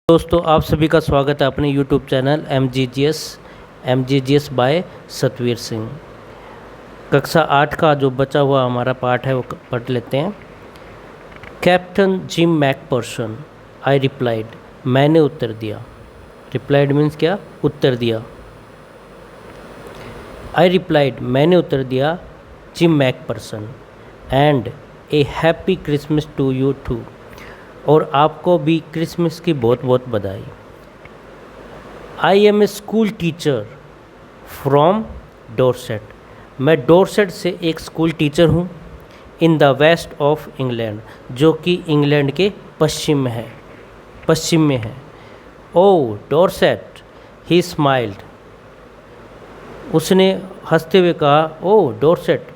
दोस्तों आप सभी का स्वागत है अपने YouTube channel MGGS by Satveer Singh. कक्षा 8 का जो बचा हुआ हमारा पाठ है वो पढ़ लेते हैं। Captain gym McPherson, I replied, मैंने उत्तर दिया। रिप्लाइड मीन्स क्या? उत्तर दिया। आई रिप्लाइड, मैंने उत्तर दिया, Jim McPherson, and a happy Christmas to you too, और आपको भी क्रिसमस की बहुत बहुत बधाई। I am a school teacher from Dorset, मैं डोरसेट से एक स्कूल टीचर हूँ। In the west of England, जो कि इंग्लैंड के पश्चिम में है। ओ डोरसेट, ही स्माइल्ड, उसने हंसते हुए कहा, oh Dorset,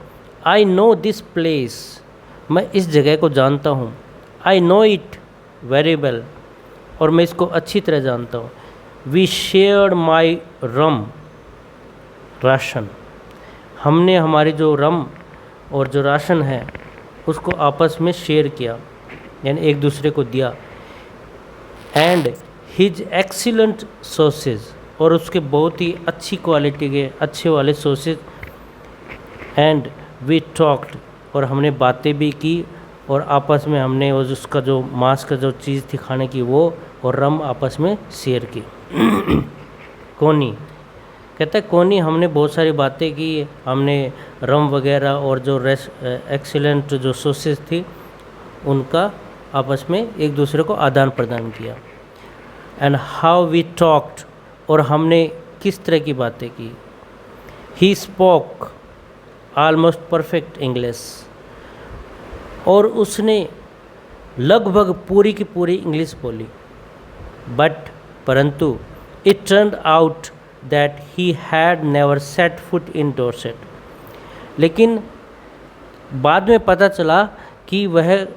I know this place, मैं इस जगह को जानता हूँ। I know it very well, और मैं इसको अच्छी तरह जानता हूँ। We shared my rum, ration, हमने हमारी जो रम और जो राशन है उसको आपस में शेयर किया, यानी एक दूसरे को दिया। एंड हिज एक्सीलेंट सॉसेज, और उसके बहुत ही अच्छी क्वालिटी के अच्छे वाले सॉसेज। एंड वी टॉक्ड, और हमने बातें भी की, और आपस में हमने उसका जो मांस का जो चीज़ थी खाने की वो और रम आपस में शेयर की। कोनी कहता है, कोनी हमने बहुत सारी बातें की, हमने रम वगैरह और जो एक्सीलेंट जो सॉसेज थी उनका आपस में एक दूसरे को आदान प्रदान किया। एंड हाउ वी टॉक्ड, और हमने किस तरह की बातें की। He spoke almost perfect English, और उसने लगभग पूरी की पूरी इंग्लिश बोली। परंतु it turned out that he had never set foot in Dorset, लेकिन बाद में पता चला कि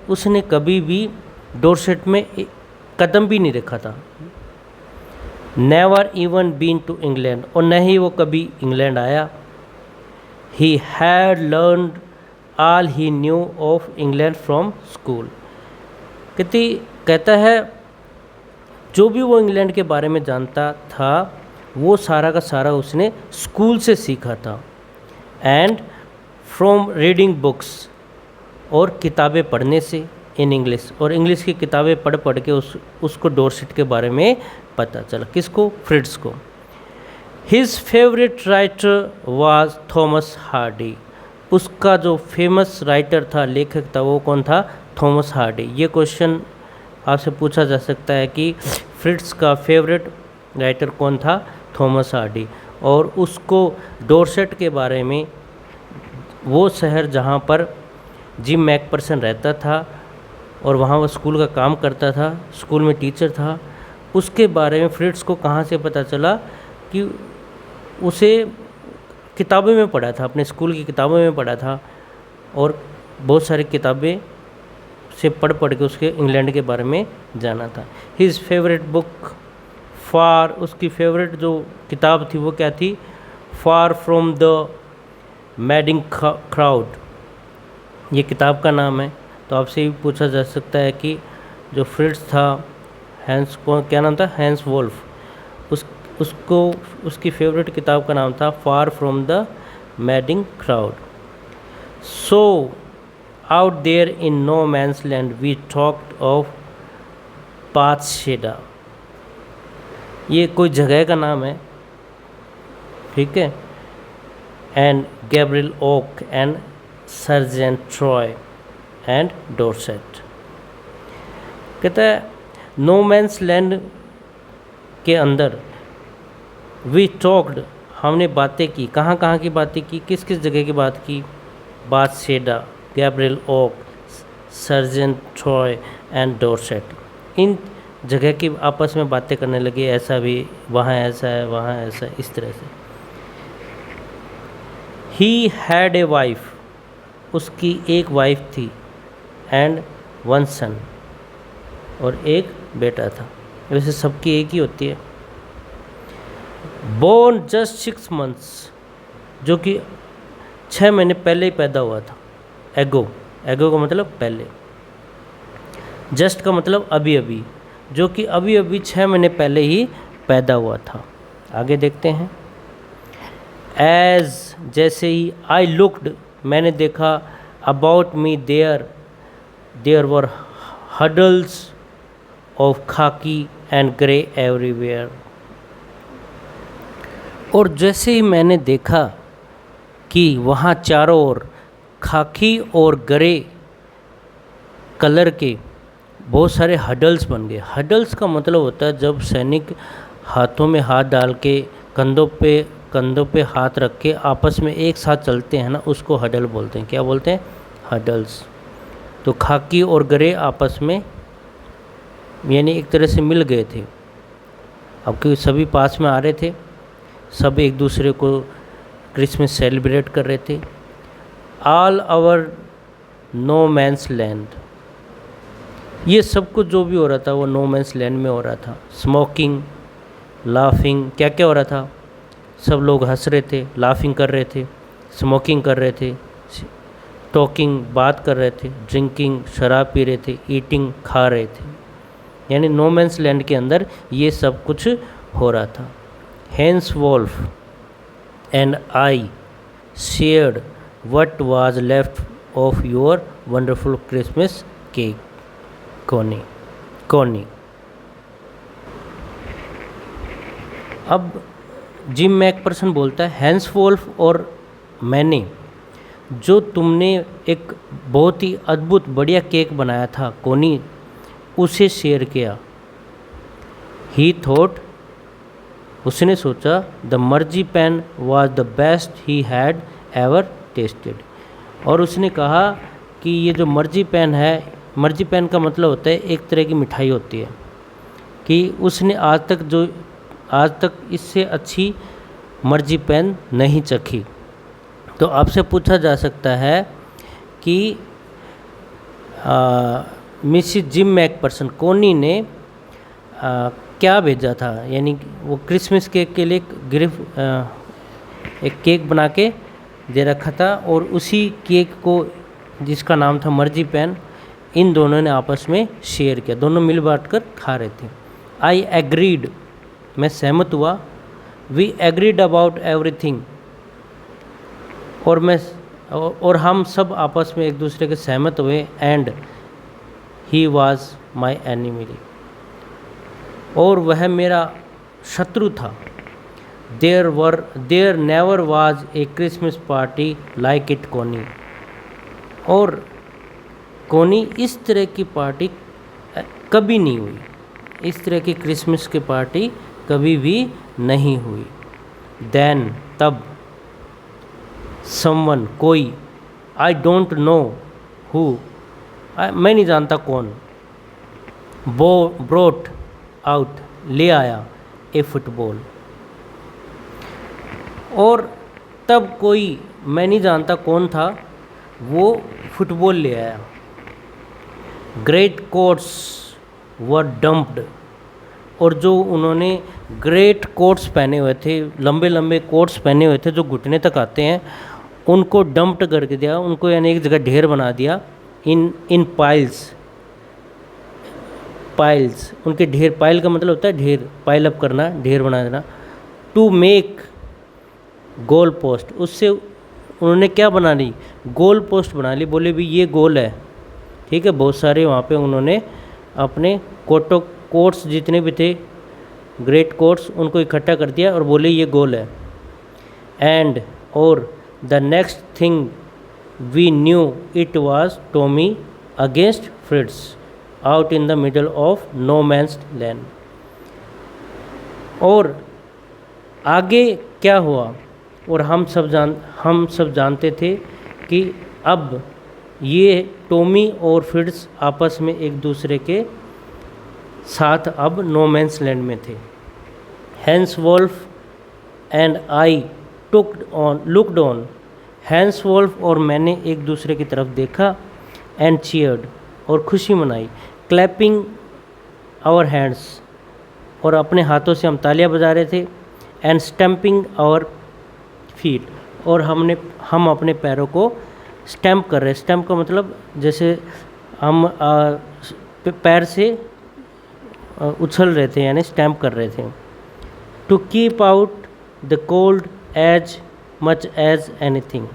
उसने कभी भी डोरसेट में कदम भी नहीं रखा था। Never even been to England, और न ही वो कभी इंग्लैंड आया। He had learned all he knew of England from school, कहता है जो भी वो इंग्लैंड के बारे में जानता था वो सारा का सारा उसने स्कूल से सीखा था। एंड फ्रॉम रीडिंग बुक्स, और किताबें पढ़ने से इन इंग्लिश, और इंग्लिश की किताबें पढ़ के उसको डोरसेट के बारे में पता चला। किसको? फ्रिट्स को। His favourite writer was Thomas Hardy, उसका जो फेमस राइटर था, लेखक था, वो कौन था? Thomas Hardy. ये क्वेश्चन आपसे पूछा जा सकता है कि फ्रिट्स का फेवरेट राइटर कौन था? Thomas Hardy. और उसको डोरसेट के बारे में, वो शहर जहाँ पर जिम मैकपर्सन रहता था और वहाँ वो स्कूल का काम करता था, स्कूल में टीचर था, उसके बारे में फ्रिट्स को कहाँ से पता चला? कि उसे किताबों में पढ़ा था, अपने स्कूल की किताबों में पढ़ा था, और बहुत सारी किताबें से पढ़ के उसके इंग्लैंड के बारे में जाना था। हिज फेवरेट बुक फार, उसकी फेवरेट जो किताब थी वो क्या थी? फार फ्रॉम द मैडिंग क्राउड, ये किताब का नाम है। तो आपसे भी पूछा जा सकता है कि जो फ्रिट्स था, हैंस को क्या नाम था? हैंस वोल्फ, उसको उसकी फेवरेट किताब का नाम था far from the madding crowd. So out there in no man's land we talked of Bathsheba, ये कोई जगह का नाम है, ठीक है। And Gabriel Oak and Sergeant Troy and Dorset, कहता है नो मैंस लैंड के अंदर वी टॉक्ड, हमने बातें की। कहाँ कहाँ की बातें की? किस किस जगह की बात की? Bathsheba, Gabriel Oak, Sergeant Troy and Dorset, इन जगह की आपस में बातें करने लगे। ऐसा भी वहाँ ऐसा है, वहाँ ऐसा है, इस तरह से। ही हैड ए वाइफ, उसकी एक वाइफ थी। एंड वन सन, और एक बेटा था। वैसे सबकी एक ही होती है। बोर्न जस्ट 6 months, जो कि 6 महीने पहले ही पैदा हुआ था। एगो का मतलब पहले, जस्ट का मतलब अभी अभी, जो कि अभी अभी 6 महीने पहले ही पैदा हुआ था। आगे देखते हैं। एज जैसे ही आई लुक्ड मैंने देखा, about me there were huddles of khaki and grey everywhere. और जैसे ही मैंने देखा कि वहाँ चारों ओर खाकी और ग्रे कलर के बहुत सारे हडल्स बन गए। हडल्स का मतलब होता है जब सैनिक हाथों में हाथ डाल के कंधों पे हाथ रख के आपस में एक साथ चलते हैं ना, उसको हडल बोलते हैं। क्या बोलते हैं? हडल्स। तो खाकी और ग्रे आपस में यानी एक तरह से मिल गए थे। अब क्योंकि सभी पास में आ रहे थे, सब एक दूसरे को क्रिसमस सेलिब्रेट कर रहे थे। All our no man's land, ये सब कुछ जो भी हो रहा था वो नो मैंस लैंड में हो रहा था। स्मोकिंग, लाफिंग, क्या क्या हो रहा था? सब लोग हंस रहे थे, लाफिंग कर रहे थे, स्मोकिंग कर रहे थे, टॉकिंग, बात कर रहे थे, ड्रिंकिंग, शराब पी रहे थे, ईटिंग, खा रहे थे। यानी नो मैंस लैंड के अंदर ये सब कुछ हो रहा था। Hans Wolf and I shared what was left of your wonderful Christmas cake, Connie. अब जिम मैकपर्सन बोलता है, हैंस वोल्फ और मैंने जो तुमने एक बहुत ही अद्भुत बढ़िया केक बनाया था कोनी, उसे शेयर किया। ही थॉट, उसने सोचा, द मर्जी pan was the best he had ever tested. और उसने कहा कि ये जो मर्जी पैन है, मर्जी पैन का मतलब होता है एक तरह की मिठाई होती है, कि उसने आज तक इससे अच्छी मर्जी पैन नहीं चखी। तो आपसे पूछा जा सकता है कि मिसिस जिम मैकपर्सन कोनी ने क्या भेजा था, यानी वो क्रिसमस केक के लिए एक केक बना के दे रखा था, और उसी केक को जिसका नाम था मर्जी पैन, इन दोनों ने आपस में शेयर किया, दोनों मिल बांट कर खा रहे थे। आई एग्रीड, मैं सहमत हुआ। वी एग्रीड अबाउट एवरीथिंग, और हम सब आपस में एक दूसरे के सहमत हुए। And he was my enemy, और वह मेरा शत्रु था। There never was a Christmas party like it Connie, और कोनी इस तरह की पार्टी कभी नहीं हुई, इस तरह की क्रिसमस की पार्टी कभी भी नहीं हुई। देन, तब, समवन, कोई, आई डोंट नो हु, मैं नहीं जानता कौन, ब्रोट आउट, ले आया, ए फुटबॉल, और तब कोई, मैं नहीं जानता कौन था, वो फुटबॉल ले आया। ग्रेट कोट्स वर डंप्ड, और जो उन्होंने ग्रेट कोट्स पहने हुए थे, लंबे लंबे कोट्स पहने हुए थे जो घुटने तक आते हैं, उनको डंप्ड करके दिया, उनको यानी एक जगह ढेर बना दिया। इन पाइल्स, उनके ढेर, पाइल का मतलब होता है ढेर, पाइल अप करना, ढेर बना देना। टू मेक गोल पोस्ट, उससे उन्होंने क्या बना ली? गोल पोस्ट बना ली। बोले भी ये गोल है, ठीक है। बहुत सारे वहाँ पे उन्होंने अपने कोट्स जितने भी थे, ग्रेट कोट्स, उनको इकट्ठा कर दिया और बोले ये गोल है। एंड, और the next thing we knew it was Tommy against Fritz out in the middle of no man's land. और आगे क्या हुआ, और हम सब जानते थे कि अब ये टॉमी और फ्रिट्स आपस में एक दूसरे के साथ अब नो मैंस लैंड में थे। Hans Wolf and I looked on, Hans Wolf और मैंने एक दूसरे की तरफ देखा। एंड चीयर्ड, और खुशी मनाई। क्लैपिंग आवर हैंड्स, और अपने हाथों से हम तालियां बजा रहे थे। एंड स्टैम्पिंग आवर फीट, और हम अपने पैरों को स्टैम्प कर रहे। स्टैम्प का मतलब जैसे हम पैर से उछल रहे थे यानी स्टैम्प कर रहे थे। To keep out the cold as much as anything,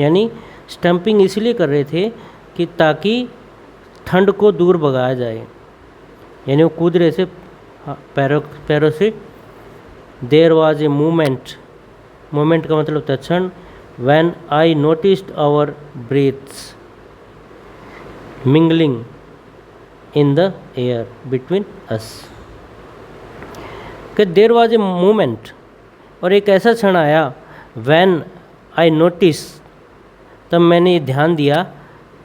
यानी स्टम्पिंग इसलिए कर रहे थे कि ताकि ठंड को दूर भगाया जाए, यानी वो कूद रहे थे पैरों से। देयर वॉज ए मोमेंट का मतलब होता है क्षण। When I noticed our breaths mingling in the air between us, कि देयर वॉज ए मोमेंट, और एक ऐसा क्षण आया, व्हेन आई नोटिस, तब मैंने ये ध्यान दिया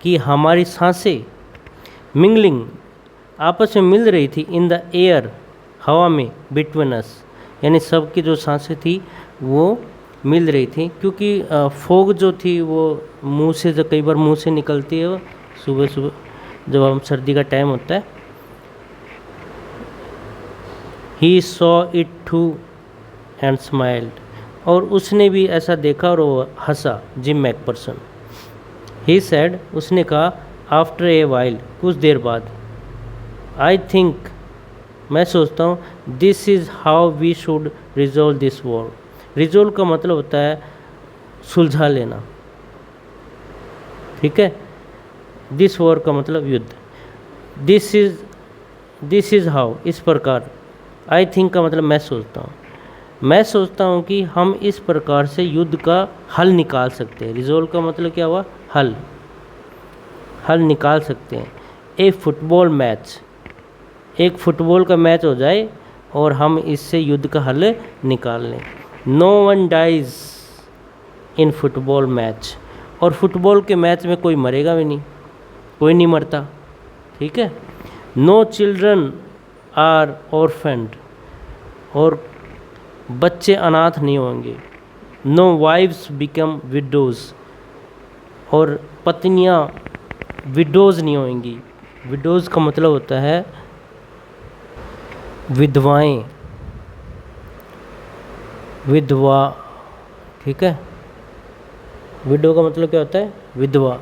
कि हमारी सांसें मिंगलिंग आपस में मिल रही थी, इन द एयर हवा में, बिटवीन अस, यानी सबकी जो सांसें थी वो मिल रही थी, क्योंकि फोग जो थी वो मुंह से, जो कई बार मुंह से निकलती है, वो सुबह सुबह जब हम सर्दी का टाइम होता है। He saw it too and smiled, और उसने भी ऐसा देखा और वो हंसा। जिम मैकपर्सन, ही सेड, उसने कहा, आफ्टर ए वाइल, कुछ देर बाद, आई थिंक, मैं सोचता हूँ, this is how we should resolve this war. Resolve का मतलब होता है सुलझा लेना, ठीक है। दिस वॉर का मतलब युद्ध। दिस इज़ हाउ, इस प्रकार। आई थिंक का मतलब मैं सोचता हूँ कि हम इस प्रकार से युद्ध का हल निकाल सकते हैं। रिजोल्व का मतलब क्या हुआ, हल निकाल सकते हैं। ए फुटबॉल मैच, एक फुटबॉल का मैच हो जाए और हम इससे युद्ध का हल निकाल लें। No one dies in football match, और फुटबॉल के मैच में कोई मरेगा भी नहीं, कोई नहीं मरता, ठीक है। नो चिल्ड्रन आर ऑर्फेंड, और बच्चे अनाथ नहीं होंगे। नो वाइव्स बिकम विडोज़, और पत्नियां विडोज़ नहीं होंगी। विडोज़ का मतलब होता है विधवाएं, विधवा, ठीक है। विडो का मतलब क्या होता है, विधवा,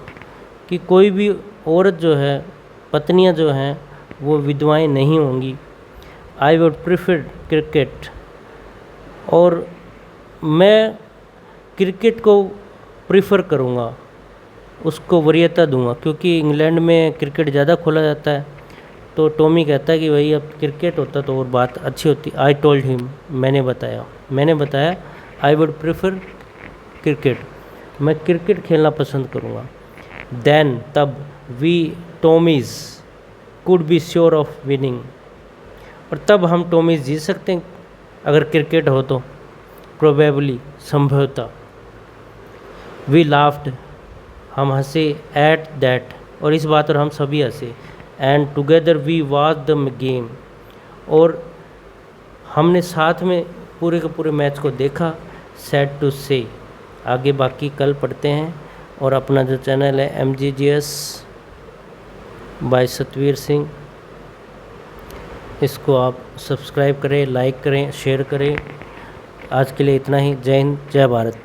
कि कोई भी औरत जो है, पत्नियां जो हैं, वो विधवाएं नहीं होंगी। आई वुड प्रेफर क्रिकेट, और मैं क्रिकेट को प्रीफर करूँगा, उसको वरीयता दूंगा, क्योंकि इंग्लैंड में क्रिकेट ज़्यादा खोला जाता है। तो टॉमी कहता है कि भाई अब क्रिकेट होता तो और बात अच्छी होती। आई टोल्ड हिम, मैंने बताया, आई वुड प्रेफर क्रिकेट, मैं क्रिकेट खेलना पसंद करूँगा। देन, तब, we Tommies could be sure of winning, और तब हम टॉमीज़ जीत सकते हैं अगर क्रिकेट हो तो, प्रोबेबली, संभवतः। वी लाफ्ड, हम हंसे, एट दैट, और इस बात पर हम सभी हंसे। And together we watch the game, और हमने साथ में पूरे के पूरे मैच को देखा। सैड टू से, आगे बाकी कल पढ़ते हैं। और अपना जो चैनल है MGGS बाय सतवीर सिंह, इसको आप सब्सक्राइब करें, लाइक करें, शेयर करें। आज के लिए इतना ही। जय हिंद, जय भारत।